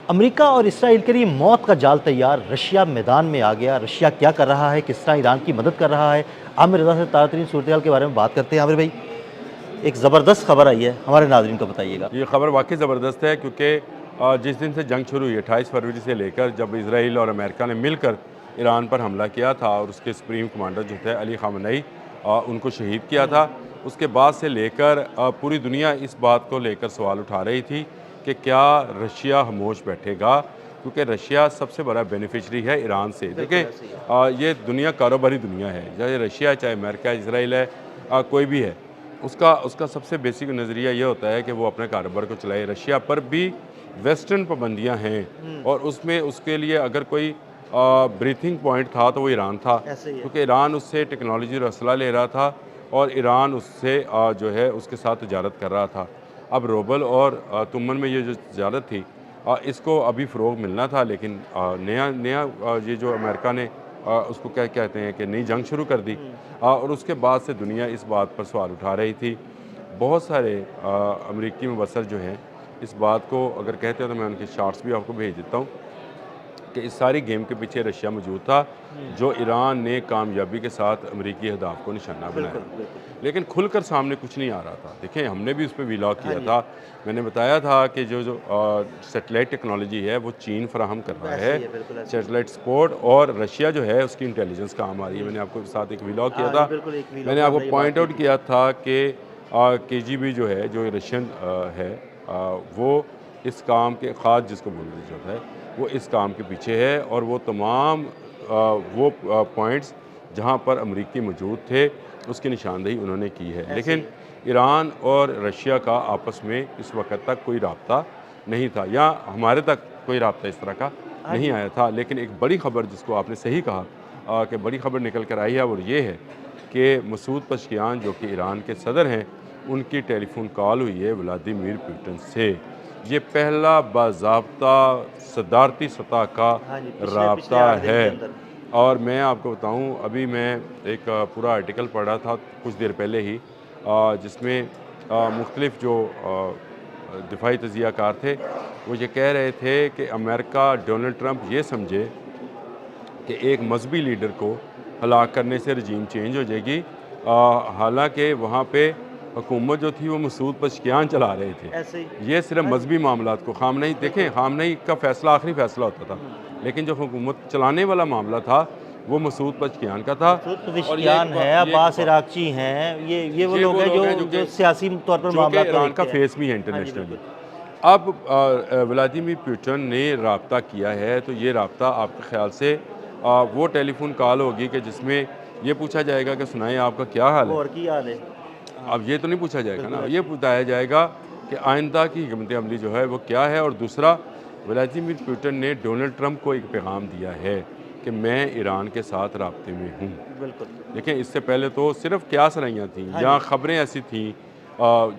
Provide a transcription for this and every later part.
America और Israel के लिए मौत का जाल तैयार। रशिया मैदान में आ गया। रशिया क्या कर रहा है, किस तरह ईरान की मदद कर रहा है। आमिर रज़ा से ताज़ा सूरत के बारे में बात करते हैं। आमिर भाई, एक ज़बरदस्त खबर आई है, हमारे नाज़रीन को बताइएगा। ये खबर वाकई ज़बरदस्त है क्योंकि जिस दिन से जंग शुरू हुई 28 फरवरी से लेकर, जब इसराइल और अमेरिका ने मिलकर ईरान पर हमला किया था और उसके सुप्रीम कमांडर जो थे अली ख़ामेनी, उनको शहीद किया था, उसके बाद से लेकर पूरी दुनिया इस बात को लेकर सवाल उठा रही थी कि क्या रशिया खामोश बैठेगा, क्योंकि रशिया सबसे बड़ा बेनिफिशरी है ईरान से। देखिए, ये दुनिया कारोबारी दुनिया है, चाहे रशिया है, चाहे अमेरिका है, इसराइल है, कोई भी है। उसका उसका सबसे बेसिक नज़रिया ये होता है कि वो अपने कारोबार को चलाए। रशिया पर भी वेस्टर्न पाबंदियाँ हैं और उसमें उसके लिए अगर कोई ब्रीथिंग पॉइंट था तो वो ईरान था, क्योंकि ईरान उससे टेक्नोलॉजी और असला ले रहा था और ईरान उससे जो है उसके साथ तजारत कर रहा था। अब रोबल और तुमन में ये जो तजारत थी, इसको अभी फ़रोग मिलना था, लेकिन नया नया ये जो अमेरिका ने उसको क्या कहते हैं कि नई जंग शुरू कर दी, और उसके बाद से दुनिया इस बात पर सवाल उठा रही थी। बहुत सारे अमरीकी मुबसर जो हैं इस बात को अगर कहते हैं तो मैं उनके शार्ट्स भी आपको भेज देता हूँ कि इस सारी गेम के पीछे रशिया मौजूद था, जो ईरान ने कामयाबी के साथ अमरीकी अहदाफ को निशाना बनाया। लेकिन खुलकर सामने कुछ नहीं आ रहा था। देखें, हमने भी उस पर वीलॉग किया था। मैंने बताया था कि जो जो सेटेलाइट टेक्नोलॉजी है वो चीन फराहम कर रहा है, सेटेलाइट सपोर्ट, और रशिया जो है उसकी इंटेलिजेंस काम आ रही है। मैंने आपको साथ एक वीलॉग किया था। मैंने आपको पॉइंट आउट किया था कि केजीबी जो है, जो रशियन है, वो इस काम के ख़ास जिसको बोलने की ज़रूरत है, वो इस काम के पीछे है, और वो तमाम वो पॉइंट्स जहाँ पर अमरीकी मौजूद थे उसकी निशानदेही उन्होंने की है। लेकिन ईरान और रशिया का आपस में इस वक्त तक कोई राब्ता नहीं था, या हमारे तक कोई राब्ता इस तरह का नहीं आया था। लेकिन एक बड़ी खबर, जिसको आपने सही कहा कि बड़ी खबर निकल कर आई है, और ये है कि मसूद पज़ेश्कियान जो कि ईरान के सदर हैं, उनकी टेलीफोन कॉल हुई है व्लादिमीर पुतिन से। ये पहला बाज़ाब्ता सदारती सतह का राब्ता है। और मैं आपको बताऊं, अभी मैं एक पूरा आर्टिकल पढ़ रहा था कुछ देर पहले ही, जिसमें मुख्तलिफ जो दिफाई तजियाकार थे, वो ये कह रहे थे कि अमेरिका, डोनाल्ड ट्रंप ये समझे कि एक मजहबी लीडर को हलाक करने से रजीम चेंज हो जाएगी। हालांकि वहाँ पे हुकूमत जो थी वो मसूद पज़ेश्कियान चला रहे थे। ये सिर्फ मजहबी मामलात को ख़ामेनी, देखें, ख़ामेनी का फ़ैसला आखिरी फ़ैसला होता था, लेकिन जो हुकूमत चलाने वाला मामला था वो मसूद पज़ेश्कियान का था। और ये है, अब्बास इराक़ची हैं, ये वो लोग हैं जो सियासी तौर पर मामला ईरान का फेस भी है इंटरनेशनली। अब व्लादिमीर पुतिन ने रब्ता किया है, तो ये रब्ता आपके ख्याल से वो टेलीफोन कॉल होगी कि जिसमें ये पूछा जाएगा कि सुनाएं आपका क्या हाल है। और की हाल है। अब ये तो नहीं पूछा जाएगा ना, ये बताया जाएगा कि आइंदा की हिकमत अमली जो है वो क्या है। और दूसरा, व्लादिमीर पुतिन ने डोनाल्ड ट्रंप को एक पैगाम दिया है कि मैं ईरान के साथ राब्ते में हूँ। देखिए, इससे पहले तो सिर्फ क्या सराइयाँ थीं, या ख़बरें ऐसी थीं,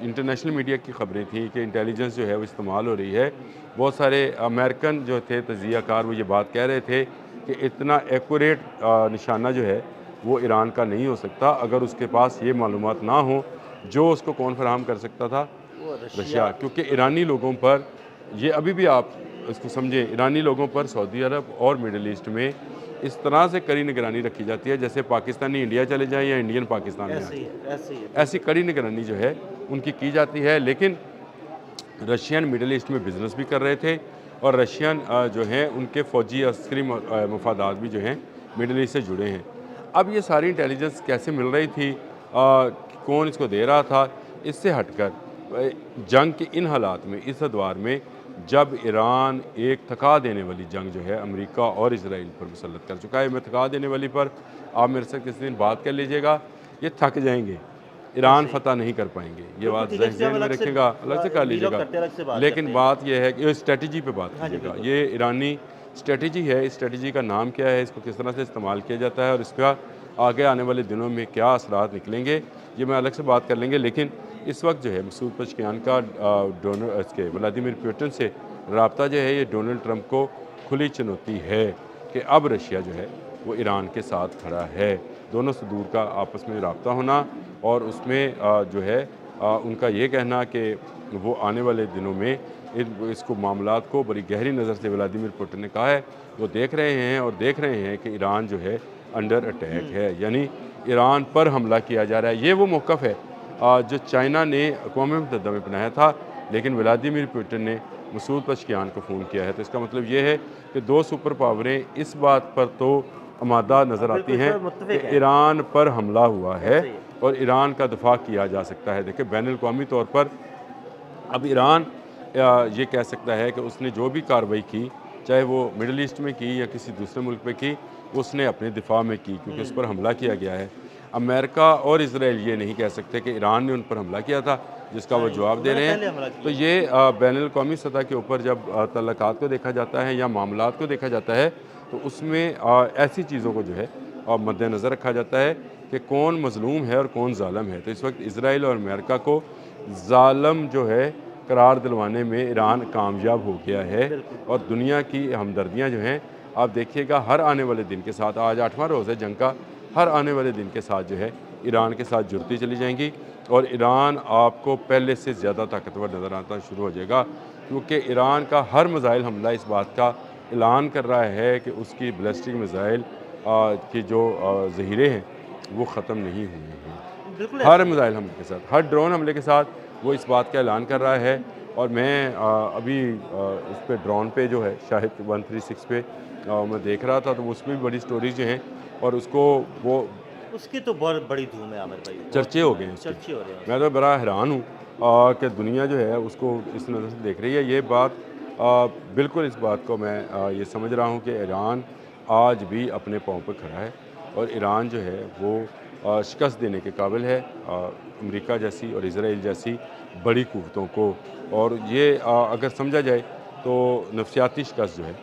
इंटरनेशनल मीडिया की खबरें थी कि इंटेलिजेंस जो है वो इस्तेमाल हो रही है। बहुत सारे अमेरिकन जो थे तजियाकार, वो ये बात कह रहे थे कि इतना एक्यूरेट निशाना जो है वो ईरान का नहीं हो सकता अगर उसके पास ये मालूमात ना हो। जो उसको कौन फराहम कर सकता था? रशिया। क्योंकि ईरानी लोगों पर, ये अभी भी आप इसको समझें, ईरानी लोगों पर सऊदी अरब और मिडल ईस्ट में इस तरह से कड़ी निगरानी रखी जाती है जैसे पाकिस्तानी इंडिया चले जाएं या इंडियन पाकिस्तान में आए। ऐसी कड़ी निगरानी जो है उनकी की जाती है। लेकिन रशियन मिडल ईस्ट में बिज़नेस भी कर रहे थे, और रशियन जो हैं उनके फ़ौजी अस्करी मफादात भी जो हैं मिडल ईस्ट से जुड़े हैं। अब ये सारी इंटेलिजेंस कैसे मिल रही थी, कौन इसको दे रहा था, इससे हटकर जंग के इन हालात में, इस अदवार में, जब ईरान एक थका देने वाली जंग जो है अमेरिका और इसराइल पर मुसल्लत कर चुका है। मैं थका देने वाली पर आप मेरे से किसी दिन बात कर लीजिएगा, ये थक जाएंगे, ईरान फतह नहीं कर पाएंगे। ये बात ज़हन में रखिएगा, अलग से कर लीजिएगा। लेकिन बात यह है कि स्ट्रेटजी पे बात कीजिएगा। ये ईरानी स्ट्रेटजी है, इस स्ट्रेटजी का नाम क्या है, इसको किस तरह से इस्तेमाल किया जाता है, और इसका आगे आने वाले दिनों में क्या असरात निकलेंगे, ये मैं अलग से बात कर लेंगे। लेकिन इस वक्त जो है मसूद पज़ेश्कियान का व्लादिमीर पुतिन से रब्ता जो है, ये डोनाल्ड ट्रंप को खुली चुनौती है कि अब रशिया जो है वो ईरान के साथ खड़ा है। दोनों सदूर का आपस में रब्ता होना, और उसमें जो है उनका ये कहना कि वो आने वाले दिनों में इसको मामलात को बड़ी गहरी नज़र से व्लादिमीर पुतिन ने कहा है, वो देख रहे हैं और देख रहे हैं कि ईरान जो है अंडर अटैक है, यानी ईरान पर हमला किया जा रहा है। ये वो मौक़िफ़ है जो चाइना ने अक़वाम मुत्तहिदा में अपनाया था, लेकिन व्लादिमीर पुतिन ने मसूद पज़ेश्कियान को फ़ोन किया है। तो इसका मतलब ये है कि दो सुपर पावरें इस बात पर तो आमादा नज़र आती हैं कि ईरान पर हमला हुआ है और ईरान का दफ़ा किया जा सकता है। देखिए, बैनुल-अक़वामी तौर पर अब ईरान ये कह सकता है कि उसने जो भी कार्रवाई की, चाहे वो मिडल ईस्ट में की या किसी दूसरे मुल्क पे की, उसने अपने दिफा में की, क्योंकि उस पर हमला किया गया है। अमेरिका और इज़राइल ये नहीं कह सकते कि ईरान ने उन पर हमला किया था, जिसका वो जवाब दे रहे हैं। तो ये बैनुल-अक़वामी सतह के ऊपर जब तल्लुकात को देखा जाता है या मामलात को देखा जाता है, तो उसमें ऐसी चीज़ों को जो है मद्देनज़र रखा जाता है कि कौन मज़लूम है और कौन ज़ालिम है। तो इस वक्त इज़राइल और अमेरिका को ज़ालिम जो है करार दिलवाने में ईरान कामयाब हो गया है, और दुनिया की हमदर्दियाँ जो हैं, आप देखिएगा हर आने वाले दिन के साथ, आज 8वां रोज़ है जंग का, हर आने वाले दिन के साथ जो है ईरान के साथ जुड़ती चली जाएंगी और ईरान आपको पहले से ज़्यादा ताकतवर नज़र आता शुरू हो जाएगा, क्योंकि ईरान का हर मिसाइल हमला इस बात का ऐलान कर रहा है कि उसकी बैलिस्टिक मिसाइल की जो ज़ख़ीरे हैं वो ख़त्म नहीं हुए हैं। हर मिसाइल हमले के साथ, हर ड्रोन हमले के साथ वो इस बात का ऐलान कर रहा है। और मैं अभी इस पे ड्रोन पे जो है शाहिद 136 पे मैं देख रहा था, तो उसमें भी बड़ी स्टोरीज जो हैं, और उसकी तो बहुत बड़ी धूम है आमिर भाई, चर्चे हो गए हैं, चर्चे हो रहे हैं। मैं तो बड़ा हैरान हूँ कि दुनिया जो है उसको इस नज़र से देख रही है। ये बात बिल्कुल, इस बात को मैं ये समझ रहा हूँ कि ईरान आज भी अपने पाँव पर खड़ा है और ईरान जो है वो शिकस्त देने के काबिल है अमेरिका जैसी और इज़राइल जैसी बड़ी क़ुव्वतों को। और ये अगर समझा जाए तो नफ्सियाती शिकस्त जो है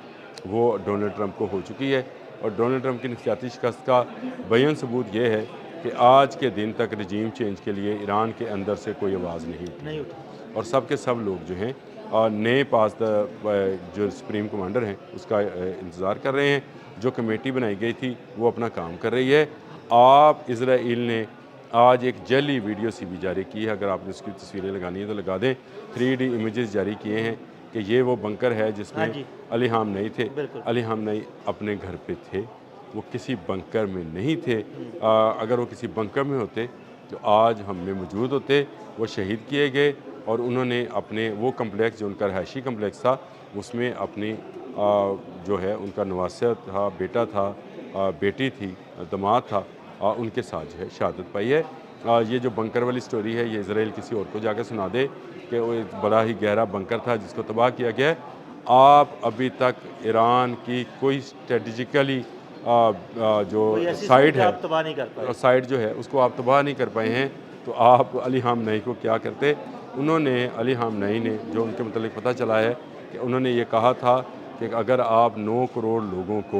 वो डोनाल्ड ट्रंप को हो चुकी है, और डोनाल्ड ट्रंप की नफ्सियाती शिकस्त का बेयन सबूत ये है कि आज के दिन तक रजीम चेंज के लिए ईरान के अंदर से कोई आवाज़ नहीं उठी, और सब के सब लोग जो हैं नए पास जो सुप्रीम कमांडर हैं उसका इंतज़ार कर रहे हैं। जो कमेटी बनाई गई थी वो अपना काम कर रही है। आप इज़राइल ने आज एक जली वीडियो सी भी जारी की है, अगर आपने उसकी तस्वीरें लगानी है तो लगा दें। 3D इमेजेस जारी किए हैं कि ये वो बंकर है जिसमें अली ख़ामनेई थे। अली ख़ामनेई अपने घर पे थे, वो किसी बंकर में नहीं थे। अगर वो किसी बंकर में होते तो आज हम में मौजूद होते। वो शहीद किए गए और उन्होंने अपने वो कम्प्लेक्स जो उनका रहायशी कम्प्लेक्स था उसमें अपनी जो है उनका नवासा था, बेटा था, बेटी थी, दामाद था, उनके साथ जो है शहादत पाई है। ये जो बंकर वाली स्टोरी है ये इज़राइल किसी और को जाकर सुना दे कि वो एक बड़ा ही गहरा बंकर था जिसको तबाह किया गया है। आप अभी तक ईरान की कोई स्ट्रेटजिकली जो साइड है, साइड जो है उसको आप तबाह नहीं कर पाए हैं। तो आप अली ख़ामनेई को क्या करते? उन्होंने अली ख़ामनेई ने जो उनके मतलब पता चला है कि उन्होंने ये कहा था कि अगर आप 9 करोड़ लोगों को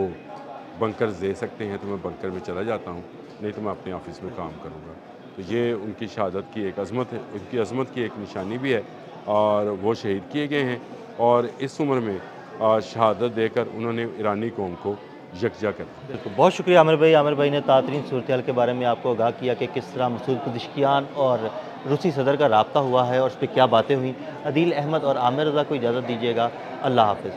बंकर दे सकते हैं तो मैं बंकर में चला जाता हूँ, नहीं तो मैं अपने ऑफिस में काम करूँगा। तो ये उनकी शहादत की एक अज़मत है, उनकी अज़मत की एक निशानी भी है, और वो शहीद किए गए हैं। और इस उम्र में शहादत देकर उन्होंने ईरानी कौम को यकजा कर दिया। तो बहुत शुक्रिया आमिर भाई। आमिर भाई ने तातरीन सूरत के बारे में आपको आगाह किया कि किस तरह मसूद पज़ेश्कियान और रूसी सदर का रब्ता हुआ है और उस पर क्या बातें हुई। अदील अहमद और आमिर रज़ा को इजाज़त दीजिएगा। अल्लाह हाफ़िज़।